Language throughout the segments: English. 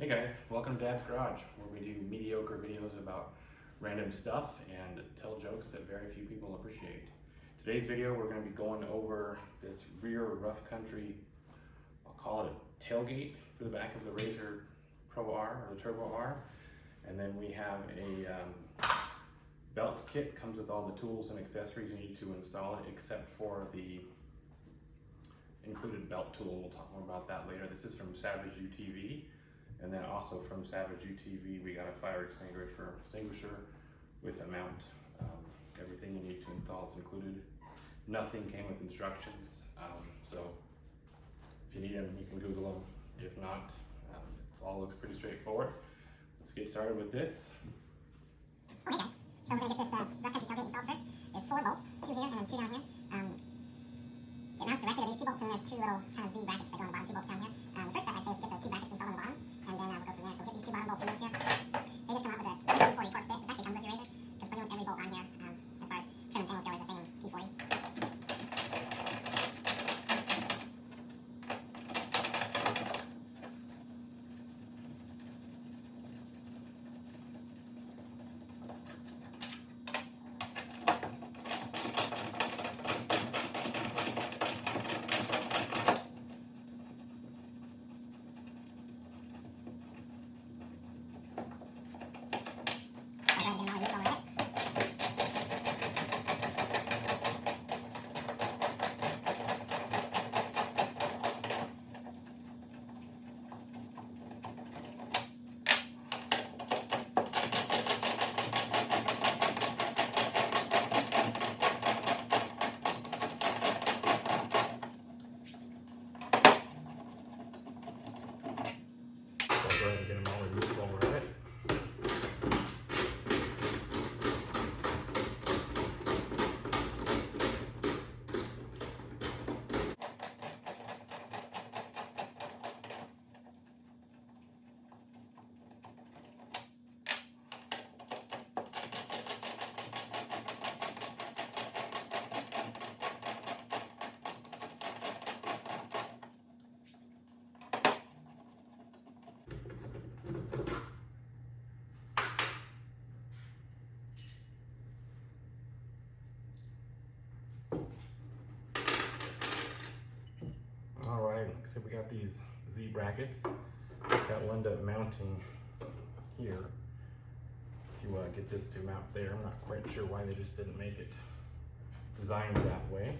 Hey guys, welcome to Dad's Garage, where we do mediocre videos about random stuff and tell jokes that very few people appreciate. Today's video, we're going to be going over this rear rough country, I'll call it a tailgate for the back of the RZR Pro R or the Turbo R. And then we have a belt kit, comes with all the tools and accessories you need to install it, except for the included belt tool. We'll talk more about that later. This is from Savage UTV. And then also from Savage UTV, we got a fire extinguisher with a mount. Everything you need to install is included. Nothing came with instructions. So if you need them, you can Google them. If not, it all looks pretty straightforward. Let's get started with this. Okay guys, so we're going to get this rough country tailgate installed first. There's 4 bolts, 2 here and then 2 down here. It mounts directly to these 2 bolts, and then there's 2 little kind of Z brackets that go on the bottom, 2 bolts down here. The first step I'd say is to get the 2 brackets installed on the bottom, and then we'll go from there. So we'll get these 2 bottom bolts removed here. They just come out with a T40 torque bit, which actually comes with your RZR, because pretty much every bolt on here, as far as trim and angles go, is the same T40. Go ahead and get them all removed while we're at it. Alright, like I said, we got these Z brackets that will end up mounting here to get this to mount there. I'm not quite sure why they just didn't make it designed that way.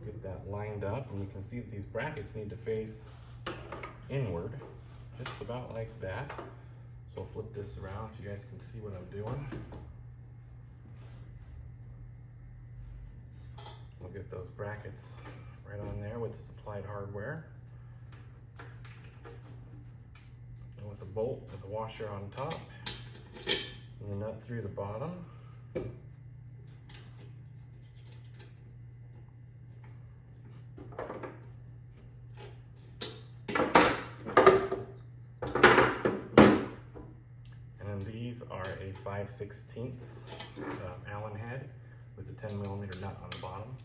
Get that lined up, and you can see that these brackets need to face inward, just about like that. So I'll flip this around so you guys can see what I'm doing. We'll get those brackets right on there with the supplied hardware. And with a bolt with a washer on top and the nut through the bottom. And then these are a 5/16 Allen head with a 10mm nut on the bottom.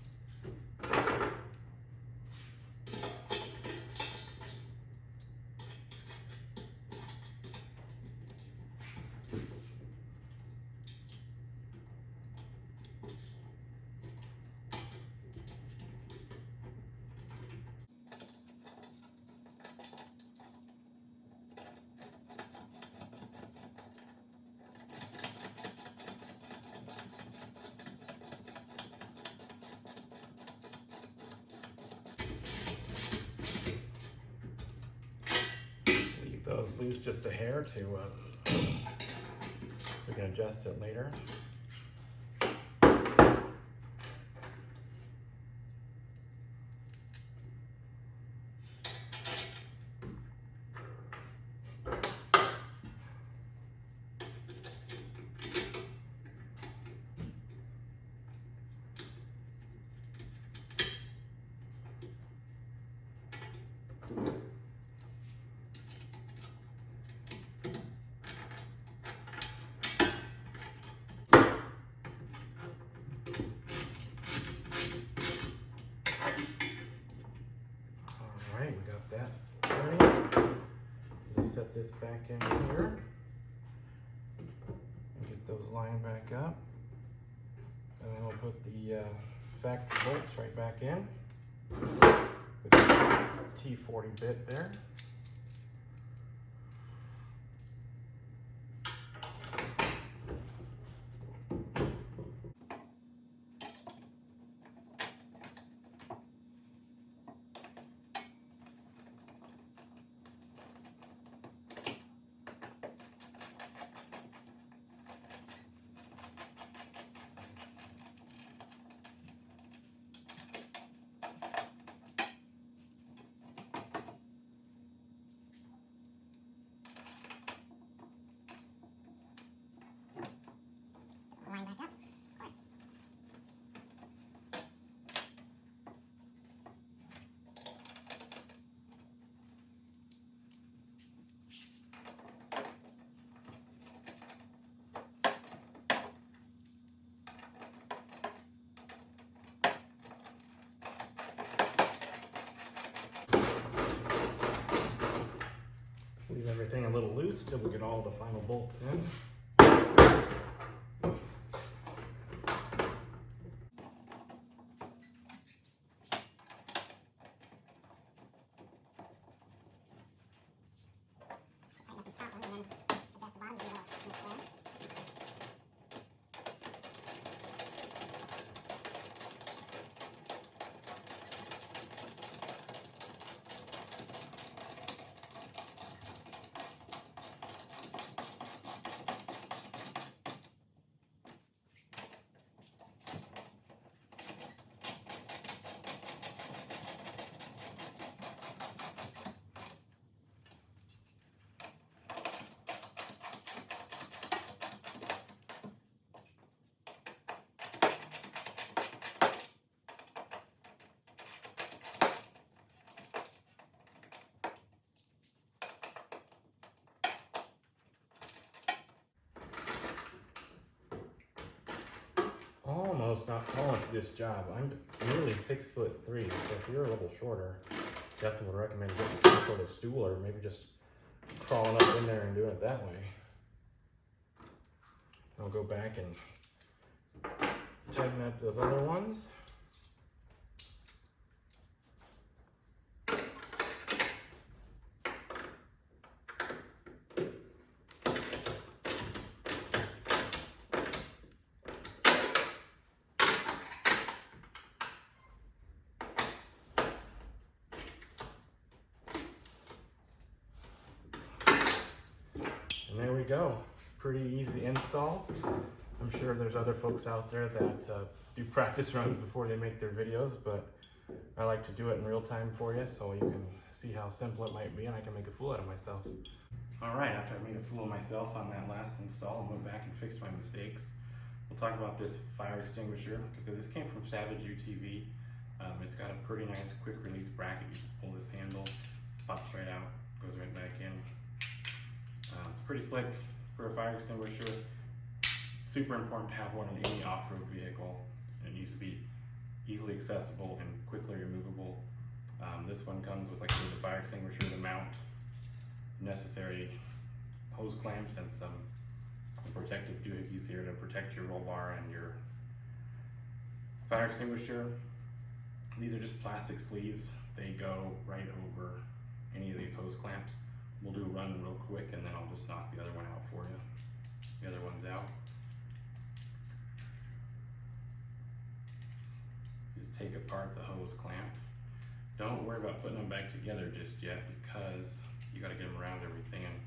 Those loose just a hair to, we can adjust it later. set this back in here. Get those lined back up. And then we'll put the factory bolts right back in. With the T40 bit there. Line back up, of course. Leave everything a little loose till we get all the final bolts in. Tighten up the top one and then adjust the bottom to get a little square. Almost not tall enough for this job. I'm nearly 6'3", so if you're a little shorter, definitely would recommend getting some sort of stool or maybe just crawling up in there and doing it that way. I'll go back and tighten up those other ones. And there we go. Pretty easy install. I'm sure there's other folks out there that do practice runs before they make their videos, but I like to do it in real time for you so you can see how simple it might be and I can make a fool out of myself. All right, after I made a fool of myself on that last install and went back and fixed my mistakes, we'll talk about this fire extinguisher, because this came from Savage UTV. It's got a pretty nice quick release bracket. You just pull this handle, pops right out, goes right back in. It's pretty slick for a fire extinguisher. Super important to have one in any off-road vehicle. It needs to be easily accessible and quickly removable. This one comes with, like, the fire extinguisher, the mount, necessary hose clamps, and some protective doohickeys here to protect your roll bar and your fire extinguisher. These are just plastic sleeves. They go right over any of these hose clamps. We'll do a run real quick and then I'll just knock the other one out for you. The other one's out. Just take apart the hose clamp. Don't worry about putting them back together just yet, because you got to get them around everything and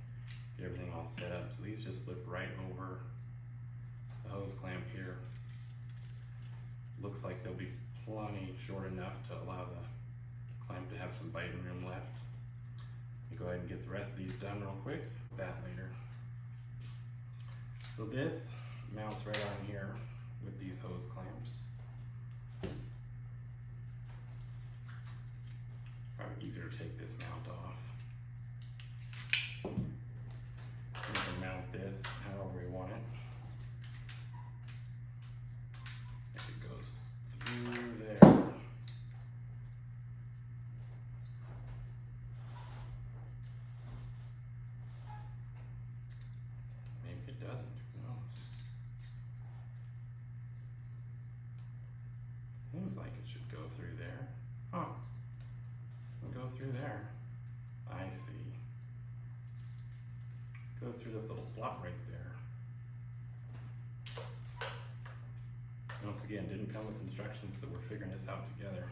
get everything all set up. So these just slip right over the hose clamp here. Looks like they'll be plenty short enough to allow the clamp to have some biting room left. You go ahead and get the rest of these done real quick. That later. So this mounts right on here with these hose clamps. Probably easier to take this mount off. You can mount this however you want it. If it goes through there. seems like it should go through there. Huh. It'll go through there. I see. Go through this little slot right there. Once again, didn't come with instructions, so we're figuring this out together.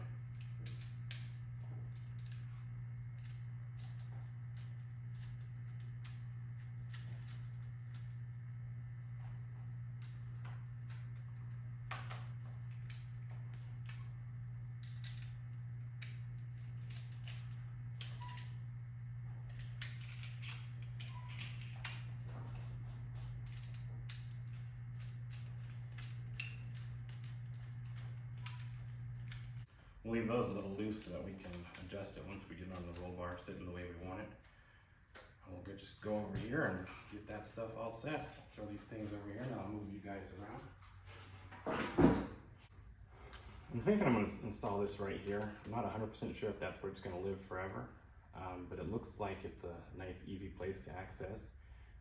We'll leave those a little loose so that we can adjust it once we get on the roll bar sitting the way we want it. And we'll just go over here and get that stuff all set. Throw these things over here and I'll move you guys around. I'm thinking I'm going to install this right here. I'm not 100% sure if that's where it's going to live forever, but it looks like it's a nice, easy place to access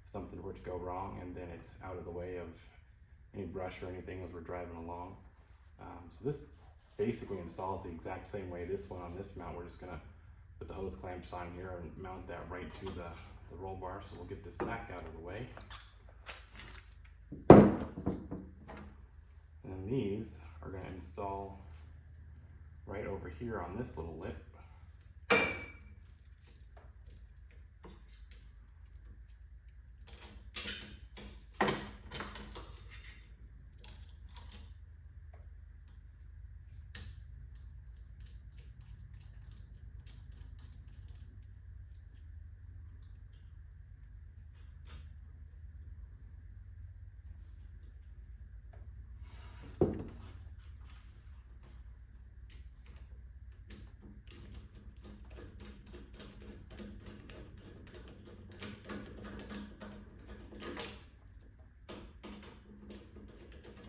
if something were to go wrong, and then it's out of the way of any brush or anything as we're driving along. So this basically installs the exact same way this one on this mount. We're just gonna put the hose clamps on here and mount that right to the roll bar. So we'll get this back out of the way. And then these are gonna install right over here on this little lip.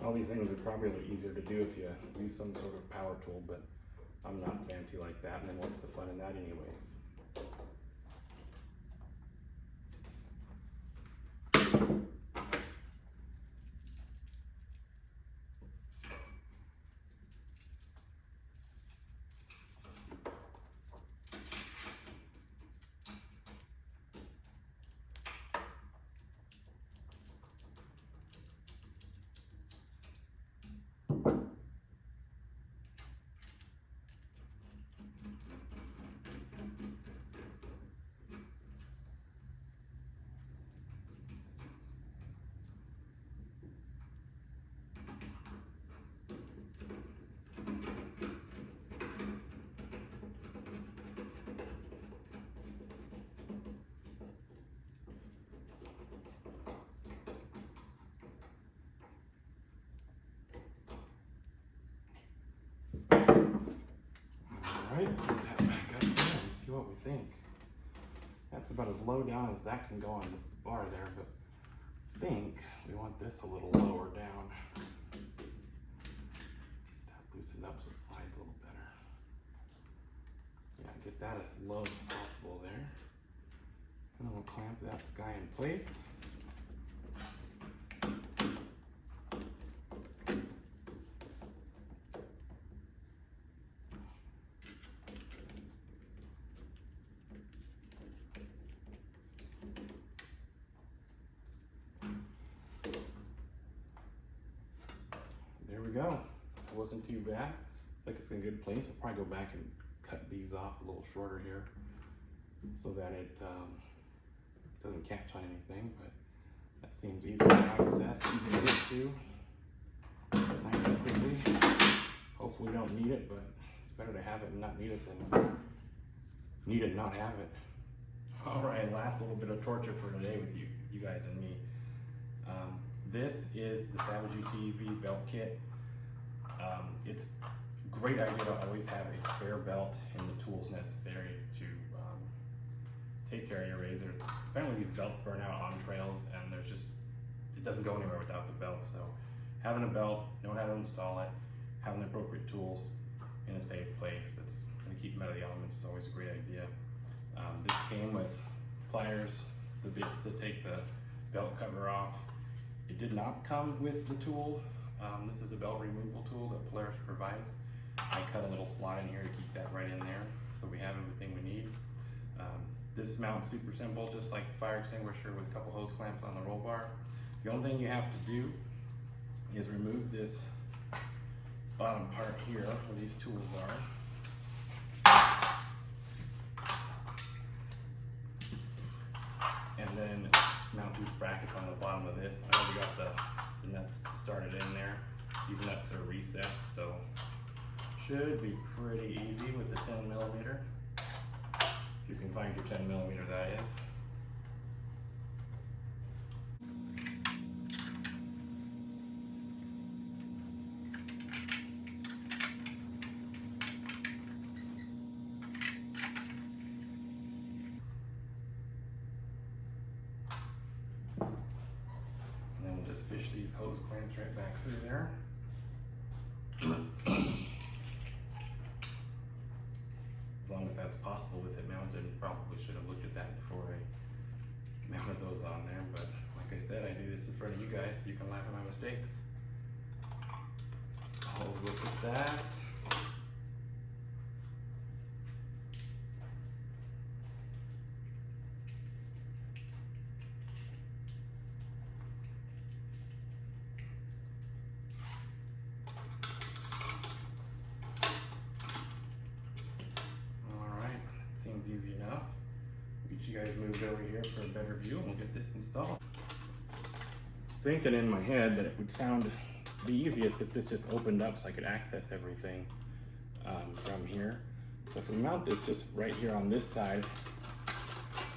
All these things are probably a little easier to do if you use some sort of power tool, but I'm not fancy like that, and then what's the fun in that anyways? Alright, put that back up there and see what we think. That's about as low down as that can go on the bar there, but I think we want this a little lower down. That loosened up so it slides a little better. Yeah, get that as low as possible there. And then we'll clamp that guy in place. There we go. It wasn't too bad. Looks like it's in a good place. I'll probably go back and cut these off a little shorter here so that it doesn't catch on anything, but that seems easy to access, easy to get to. Nice and quickly. Hopefully we don't need it, but it's better to have it and not need it than need it and not have it. All right, last little bit of torture for today with you guys and me. This is the Savage UTV belt kit. It's a great idea to always have a spare belt and the tools necessary to take care of your RZR. Apparently these belts burn out on trails, and it doesn't go anywhere without the belt. So having a belt, knowing how to install it, having the appropriate tools in a safe place that's going to keep them out of the elements is always a great idea. This came with pliers, the bits to take the belt cover off. It did not come with the tool. This is a belt removal tool that Polaris provides. I cut a little slot in here to keep that right in there, so we have everything we need. This mount's super simple, just like the fire extinguisher, with a couple hose clamps on the roll bar. The only thing you have to do is remove this bottom part here where these tools are. And then mount these brackets on the bottom of this. I already got the nuts started in there. These nuts are recessed, so should be pretty easy with the 10mm. If you can find your 10mm, that is. And then we'll just fish these hose clamps right back through there. As long as that's possible with it mounted. Probably should have looked at that before I mounted those on there, but like I said, I do this in front of you guys so you can laugh at my mistakes. I'll look at that. Easy enough. Get you guys moved over here for a better view and we'll get this installed. I was thinking in my head that it would sound the easiest if this just opened up so I could access everything from here. So if we mount this just right here on this side,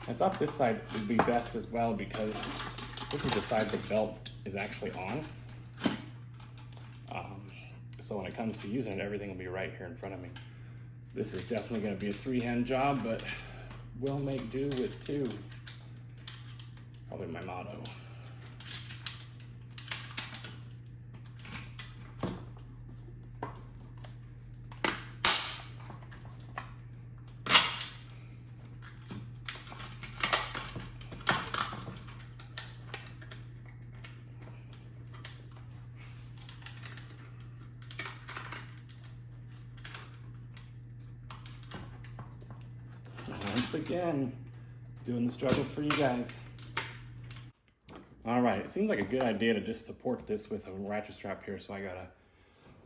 I thought this side would be best as well because this is the side the belt is actually on. So when it comes to using it, everything will be right here in front of me. This is definitely going to be a three-hand job, but we'll make do with two. Probably my motto. Once again, doing the struggles for you guys. All right, it seems like a good idea to just support this with a ratchet strap here. So I got a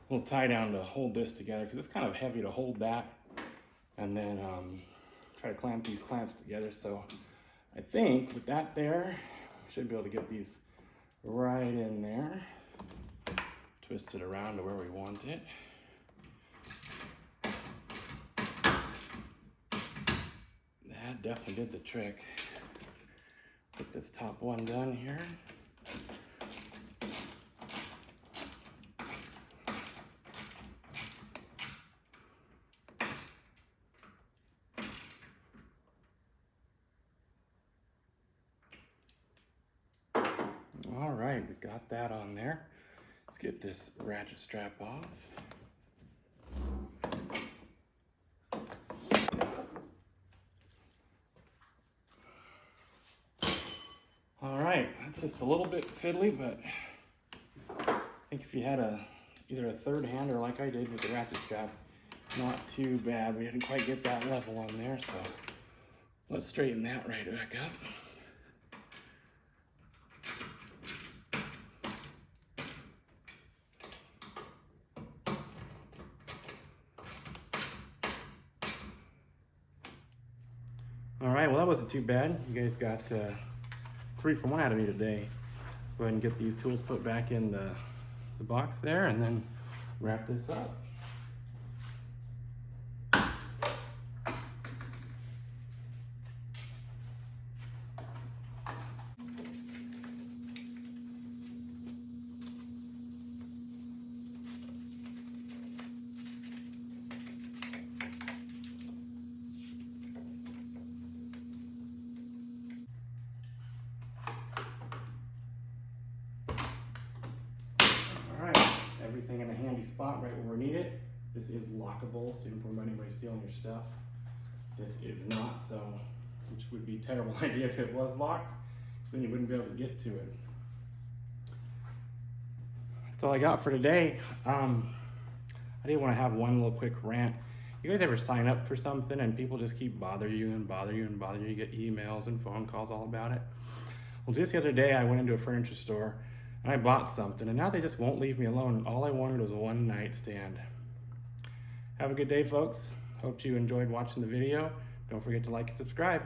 little tie down to hold this together because it's kind of heavy to hold that. And then try to clamp these clamps together. So I think with that there, I should be able to get these right in there. Twist it around to where we want it. That definitely did the trick. Get this top one done here. All right, we got that on there. Let's get this ratchet strap off. All right, that's just a little bit fiddly, but I think if you had either a third hander like I did with the ratchet strap, not too bad. We didn't quite get that level on there, so let's straighten that right back up. All right, well that wasn't too bad. You guys got 3 for 1 out of me today. Go ahead and get these tools put back in the box there and then wrap this up. Everything in a handy spot right where we need it. This is lockable, so you don't worry about anybody stealing your stuff. This is not, so, which would be a terrible idea if it was locked, then you wouldn't be able to get to it. That's all I got for today. I I didn't want to have one little quick rant. You guys ever sign up for something and people just keep bother you and bother you and bother you? You get emails and phone calls all about it. Well, just the other day I went into a furniture store and I bought something, and now they just won't leave me alone, and all I wanted was a one night stand. Have a good day, folks. Hope you enjoyed watching the video. Don't forget to like and subscribe.